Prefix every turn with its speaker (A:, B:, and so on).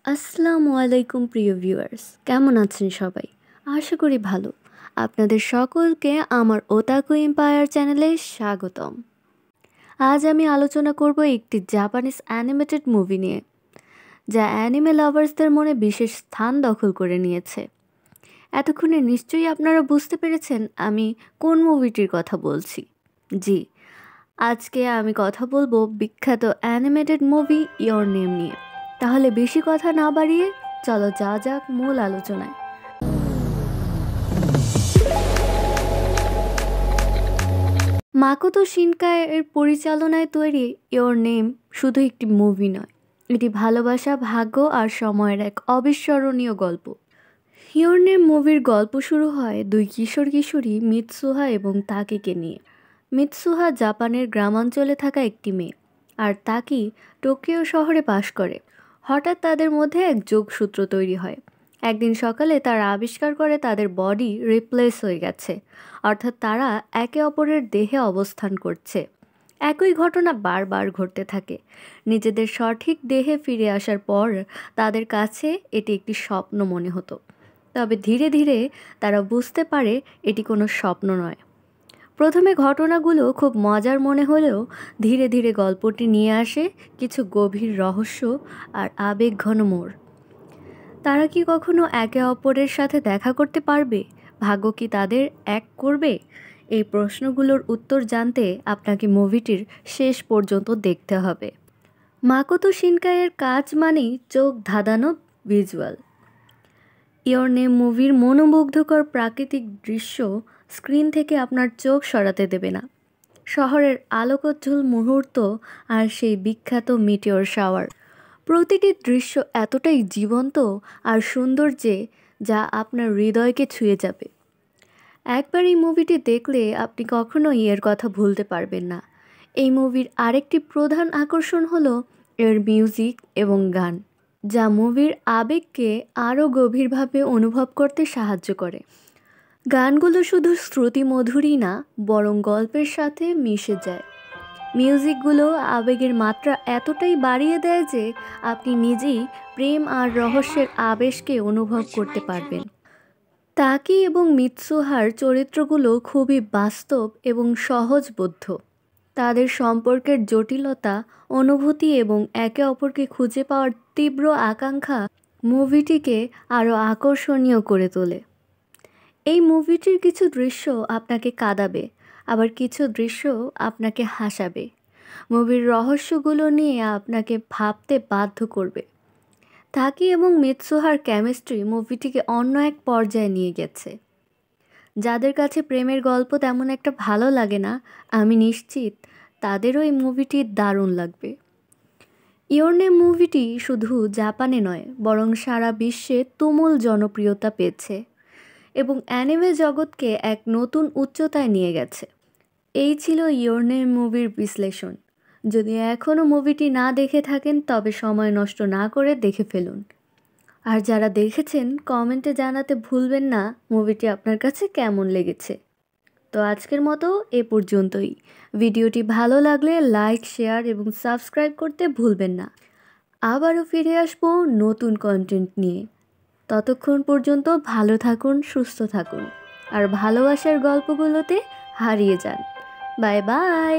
A: আসসালামু আলাইকুম প্রিয় ভিউয়ার্স, কেমন আছেন সবাই? আশা করি ভালো। আপনাদের সকলকে আমার ওতাকু এম্পায়ার চ্যানেলে স্বাগতম। আজ আমি আলোচনা করব একটি জাপানিজ অ্যানিমেটেড মুভি নিয়ে, যা অ্যানিমে লাভার্সদের মনে বিশেষ স্থান দখল করে নিয়েছে। এতক্ষণে নিশ্চয়ই আপনারা বুঝতে পেরেছেন আমি কোন মুভিটির কথা বলছি। জি, আজকে আমি কথা বলবো বিখ্যাত অ্যানিমেটেড মুভি ইয়োর নেম নিয়ে। তাহলে বেশি কথা না বাড়িয়ে চলো যা যাক মূল আলোচনায়। মাকোতো শিনকায় এর পরিচালনায় তৈরি ইয়োর নেম শুধু একটি মুভি নয়, এটি ভালোবাসা, ভাগ্য আর সময়ের এক অবিস্মরণীয় গল্প। ইয়োর নেম মুভির গল্প শুরু হয় দুই কিশোর কিশোরী মিৎসুহা এবং তাকিকে নিয়ে। মিৎসুহা জাপানের গ্রামাঞ্চলে থাকা একটি মেয়ে, আর তাকি টোকিও শহরে বাস করে। হঠাৎ তাদের মধ্যে এক যোগসূত্র তৈরি হয়। একদিন সকালে তারা আবিষ্কার করে তাদের বডি রিপ্লেস হয়ে গেছে, অর্থাৎ তারা একে অপরের দেহে অবস্থান করছে। একই ঘটনা বারবার ঘটতে থাকে। নিজেদের সঠিক দেহে ফিরে আসার পর তাদের কাছে এটি একটি স্বপ্ন মনে হতো। তবে ধীরে ধীরে তারা বুঝতে পারে এটি কোনো স্বপ্ন নয়। প্রথমে ঘটনাগুলো খুব মজার মনে হলেও ধীরে ধীরে গল্পটি নিয়ে আসে কিছু গভীর রহস্য আর আবেগঘন মোড়। তারা কি কখনো একে অপরের সাথে দেখা করতে পারবে? ভাগ্য কি তাদের এক করবে? এই প্রশ্নগুলোর উত্তর জানতে আপনাকে মুভিটির শেষ পর্যন্ত দেখতে হবে। মাকোতো শিনকাইয়ের কাজ মানেই চোখ ধাঁধানো ভিজুয়াল। ইয়োর নেম মুভির মনোমুগ্ধকর প্রাকৃতিক দৃশ্য স্ক্রিন থেকে আপনার চোখ সরাতে দেবে না। শহরের আলোকোজ্জ্বল মুহূর্ত আর সেই বিখ্যাত মিটিওর শাওয়ার, প্রতিটি দৃশ্য এতটাই জীবন্ত আর সুন্দর যা আপনার হৃদয়কে ছুঁয়ে যাবে। একবার এই মুভিটি দেখলে আপনি কখনোই এর কথা ভুলতে পারবেন না। এই মুভির আরেকটি প্রধান আকর্ষণ হলো এর মিউজিক এবং গান, যা মুভির আবেগকে আরও গভীরভাবে অনুভব করতে সাহায্য করে। গানগুলো শুধু শ্রুতিমধুরই না, বরং গল্পের সাথে মিশে যায়। মিউজিকগুলো আবেগের মাত্রা এতটাই বাড়িয়ে দেয় যে আপনি নিজেই প্রেম আর রহস্যের আবেশকে অনুভব করতে পারবেন। তাকি এবং মিৎসুহার চরিত্রগুলো খুবই বাস্তব এবং সহজবোধ্য। তাদের সম্পর্কের জটিলতা, অনুভূতি এবং একে অপরকে খুঁজে পাওয়ার তীব্র আকাঙ্ক্ষা মুভিটিকে আরও আকর্ষণীয় করে তোলে। এই মুভিটির কিছু দৃশ্য আপনাকে কাঁদাবে, আবার কিছু দৃশ্য আপনাকে হাসাবে। মুভির রহস্যগুলো নিয়ে আপনাকে ভাবতে বাধ্য করবে। তাকি এবং মিৎসুহার কেমিস্ট্রি মুভিটিকে অন্য এক পর্যায়ে নিয়ে গেছে। যাদের কাছে প্রেমের গল্প তেমন একটা ভালো লাগে না, আমি নিশ্চিত তাদেরও এই মুভিটি দারুণ লাগবে। ইয়োর নেম মুভিটি শুধু জাপানে নয়, বরং সারা বিশ্বে তুমুল জনপ্রিয়তা পেয়েছে এবং অ্যানিমে জগৎকে এক নতুন উচ্চতায় নিয়ে গেছে। এই ছিল ইয়োর নেম মুভির বিশ্লেষণ। যদি এখনও মুভিটি না দেখে থাকেন তবে সময় নষ্ট না করে দেখে ফেলুন। আর যারা দেখেছেন কমেন্টে জানাতে ভুলবেন না মুভিটি আপনার কাছে কেমন লেগেছে। তো আজকের মতো এ পর্যন্তই। ভিডিওটি ভালো লাগলে লাইক, শেয়ার এবং সাবস্ক্রাইব করতে ভুলবেন না। আবারও ফিরে আসবো নতুন কন্টেন্ট নিয়ে। ততক্ষণ পর্যন্ত ভালো থাকুন, সুস্থ থাকুন আর ভালোবাসার গল্পগুলোতে হারিয়ে যান। Bye bye.